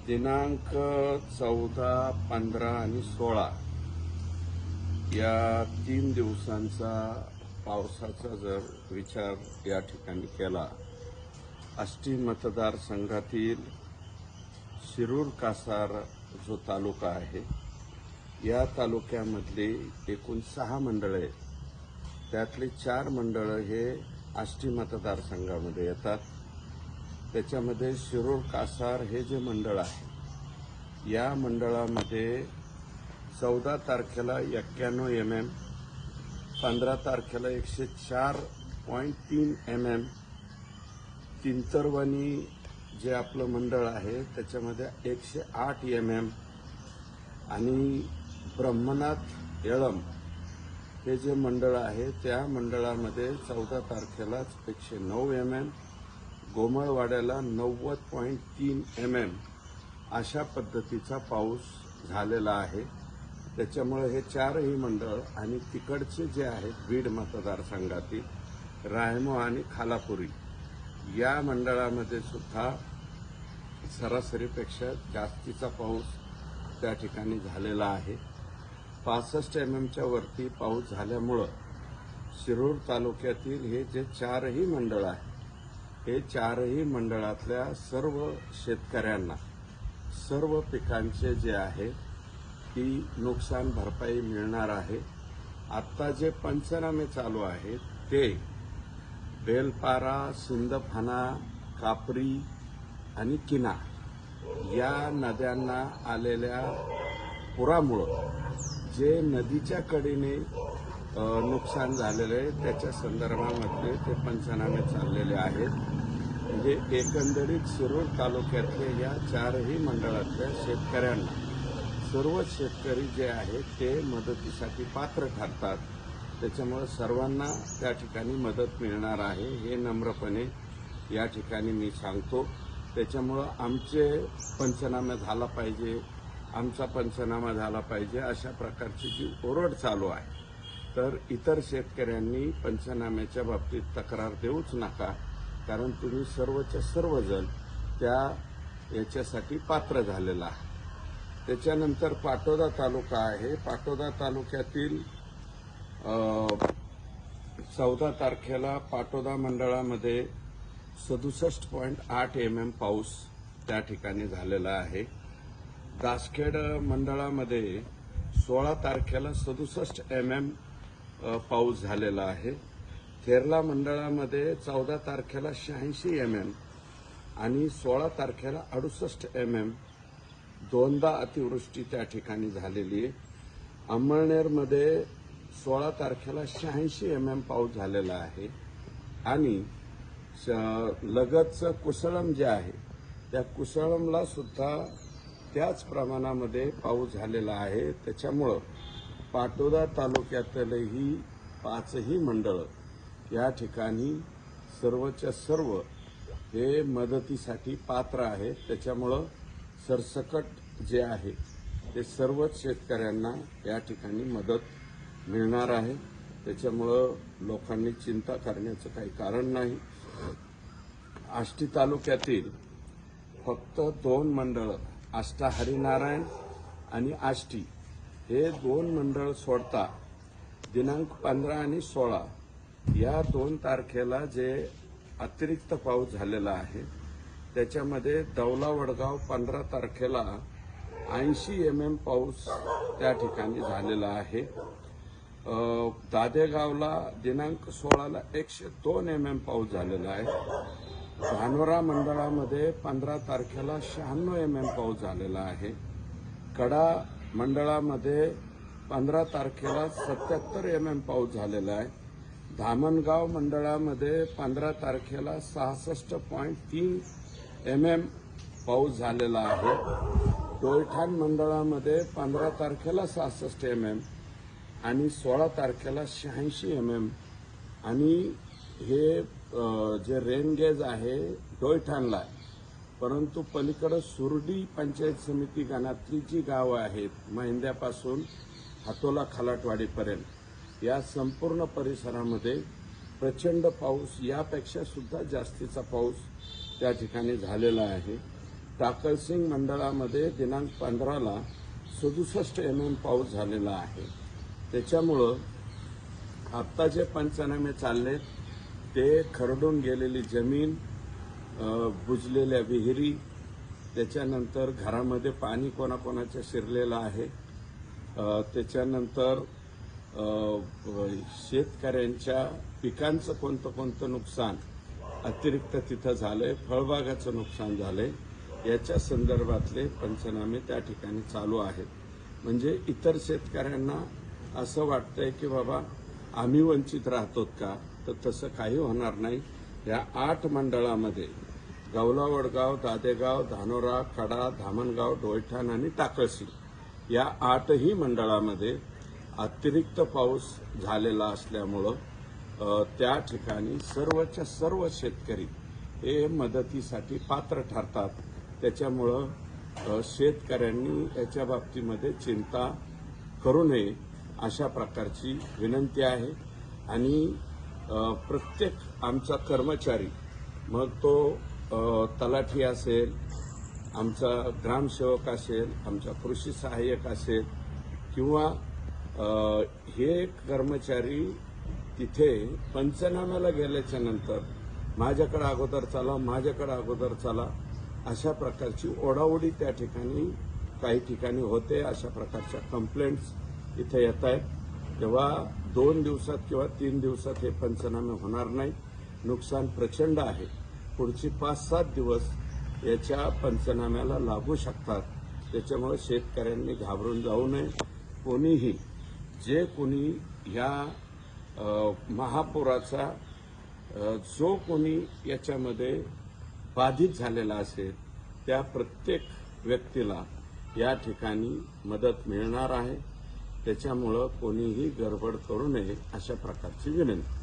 दिनांक 14, 15 आणि 16 या 3 दिवसांचा पावसाचा जर विचार या ठिकाणी केला, आष्टी मतदारसंघातील शिरूर कासार जो तालुका आहे, या तालुक्यामधली एकूण 6 मंडळे आहेत. त्यातली 4 मंडळं हे आष्टी मतदारसंघामध्ये येतात. त्याच्यामध्ये शिरूर कासार हे जे मंडळ आहे, या मंडळामध्ये 14 तारखेला 91 mm, 15 तारखेला 104.3 mm, तिंतरवणी जे आपलं मंडळ आहे त्याच्यामध्ये 108 mm आणि ब्रह्मनाथ येळम हे जे मंडळ आहे त्या मंडळामध्ये 14 तारखेलाच 109 mm, गोमळवाड्याला 90.3 mm अशा पद्धतीचा पाऊस झालेला आहे. त्याच्यामुळे हे 4ही मंडळ आणि तिकडचे जे आहेत बीड मतदारसंघातील रायमो आणि खालापुरी या मंडळामध्ये सुद्धा सरासरीपेक्षा जास्तीचा पाऊस त्या ठिकाणी झालेला आहे. 65 mmच्या वरती पाऊस झाल्यामुळं शिरूर तालुक्यातील हे जे 4ही मंडळ आहे, हे 4ही मंडळातल्या सर्व शेतकऱ्यांना सर्व पिकांचे जे आहे ती नुकसान भरपाई मिळणार आहे. आत्ता जे पंचनामे चालू आहेत ते बेलपारा, सिंदफाना, कापरी आणि किना या नद्यांना आलेल्या पुरामुळं जे नदीच्या कडेने नुकसान झालेलं आहे त्याच्या संदर्भामध्ये ते पंचनामे चाललेले आहेत. म्हणजे एकंदरीत शिरूर तालुक्यातल्या या 4ही मंडळातल्या शेतकऱ्यांना सर्व शेतकरी जे आहेत ते मदतीसाठी पात्र ठरतात. त्याच्यामुळे सर्वांना त्या ठिकाणी मदत मिळणार आहे हे नम्रपणे या ठिकाणी मी सांगतो. त्याच्यामुळं आमचे पंचनामा झाला पाहिजे, आमचा पंचनामा झाला पाहिजे अशा प्रकारची जी ओरड चालू आहे, तर इतर शेतकऱ्यांनी पंचनाम्याच्या बाबतीत तक्रार देऊच नका, कारण तुम्ही सर्वच्या सर्वजण त्या याच्यासाठी पात्र झालेला आहे. त्याच्यानंतर पाटोदा तालुका आहे. पाटोदा तालुक्यातील 14 तारखेला पाटोदा मंडळामध्ये 67.8 mm पाऊस त्या ठिकाणी झालेला आहे. दासखेड मंडळामध्ये 16 तारखेला 67 mm पाऊस झालेला आहे. थेरला मंडळामध्ये 14 तारखेला 86 mm आणि 16 तारखेला 68 mm दोनदा अतिवृष्टी त्या ठिकाणी झालेली आहे. अंमळनेरमध्ये 16 तारखेला 86 mm पाऊस झालेला आहे आणि लगतचं कुसळम जे आहे त्या कुसळमला सुद्धा त्याच प्रमाणामध्ये पाऊस झालेला आहे. त्याच्यामुळं पाटोदा तालुक्यातलंही 5ही मंडळ या ठिकाणी सर्वच्या सर्व हे मदतीसाठी पात्र आहेत. त्याच्यामुळं सरसकट जे आहे ते सर्वच शेतकऱ्यांना या ठिकाणी मदत मिळणार आहे. त्याच्यामुळं लोकांनी चिंता करण्याचं काही कारण नाही. आष्टी तालुक्यातील फक्त 2 मंडळं आष्टा हरिनारायण आणि आष्टी हे 2 मंडळ सोडता दिनांक 15 आणि 16 या 2 तारखेला जे अतिरिक्त पाऊस झालेला आहे त्याच्यामध्ये दौला वडगाव 15 तारखेला 80 mm पाऊस त्या ठिकाणी झालेला आहे. दादेगावला दिनांक 16ला 102 mm पाऊस झालेला आहे. धानोरा मंडळामध्ये 15 तारखेला 96 mm पाऊस झालेला आहे. कडा मंडळामध्ये 15 तारखेला 77 mm पाऊस झालेला आहे. धामणगाव मंडळामध्ये 15 तारखेला 66.3 mm पाऊस झालेला आहे. डोयठाण मंडळामध्ये 15 तारखेला 66 mm आणि 16 तारखेला 86 mm आणि हे जे रेनगेज आहे डोयठाणला आहे, परंतु पलीकडे सुरडी पंचायत समिती गणातली जी गावं आहेत महिंद्यापासून हातोला खलाटवाडीपर्यंत या संपूर्ण परिसरामध्ये प्रचंड पाऊस, यापेक्षा सुद्धा जास्तीचा पाऊस त्या ठिकाणी झालेला आहे. टाकळसिंग मंडळामध्ये दिनांक 15ला 67 mm पाऊस झालेला आहे. त्याच्यामुळं आत्ता जे पंचनामे चाललेत ते खरडून गेलेली जमीन, बुजलेल्या विहिरी, त्याच्यानंतर घरामध्ये पाणी कोणाकोणाच्या शिरलेलं आहे, त्याच्यानंतर शेतकऱ्यांच्या पिकांचं कोणतं कोणतं नुकसान अतिरिक्त तिथं झालंय, फळबागाचं नुकसान झालंय, याच्या संदर्भातले पंचनामे त्या ठिकाणी चालू आहेत. म्हणजे इतर शेतकऱ्यांना असं वाटतंय की बाबा आम्ही वंचित राहतो का, तर तसं काही होणार नाही. या 8 मंडळामध्ये गवला वडगाव, दादेगाव, धानोरा, कडा, धामणगाव, डोयठाण आणि टाकळसिंग या 8ही मंडळामध्ये अतिरिक्त पाऊस झालेला असल्यामुळं त्या ठिकाणी सर्वच्या सर्व शेतकरी हे मदतीसाठी पात्र ठरतात. त्याच्यामुळं शेतकऱ्यांनी याच्या बाबतीमध्ये चिंता करू नये अशा प्रकारची विनंती आहे. आणि प्रत्येक आमचा कर्मचारी, मग तो तलाठी असेल, आमचा ग्रामसेवक असेल, आमचा कृषी सहाय्यक असेल किंवा हे कर्मचारी तिथे पंचनाम्याला गेल्याच्या नंतर माझ्याकडे अगोदर चला अशा प्रकारची ओढाओढी त्या ठिकाणी काही ठिकाणी होते. अशा प्रकारच्या कंप्लेंट्स इथे येत आहेत. तेव्हा 2 दिवसात किंवा 3 दिवसात हे पंचनामे होणार नाही. नुकसान प्रचंड आहे. पुढची 5-7 दिवस याच्या पंचनाम्याला लागू शकतात. त्याच्यामुळे शेतकऱ्यांनी घाबरून जाऊ नये. कोणीही जे कोणी या महापुराचा जो कोणी याच्यामध्ये बाधित झालेला असेल त्या प्रत्येक व्यक्तीला या ठिकाणी मदत मिळणार आहे. त्याच्यामुळं कोणीही गडबड करू नये अशा प्रकारची विनंती.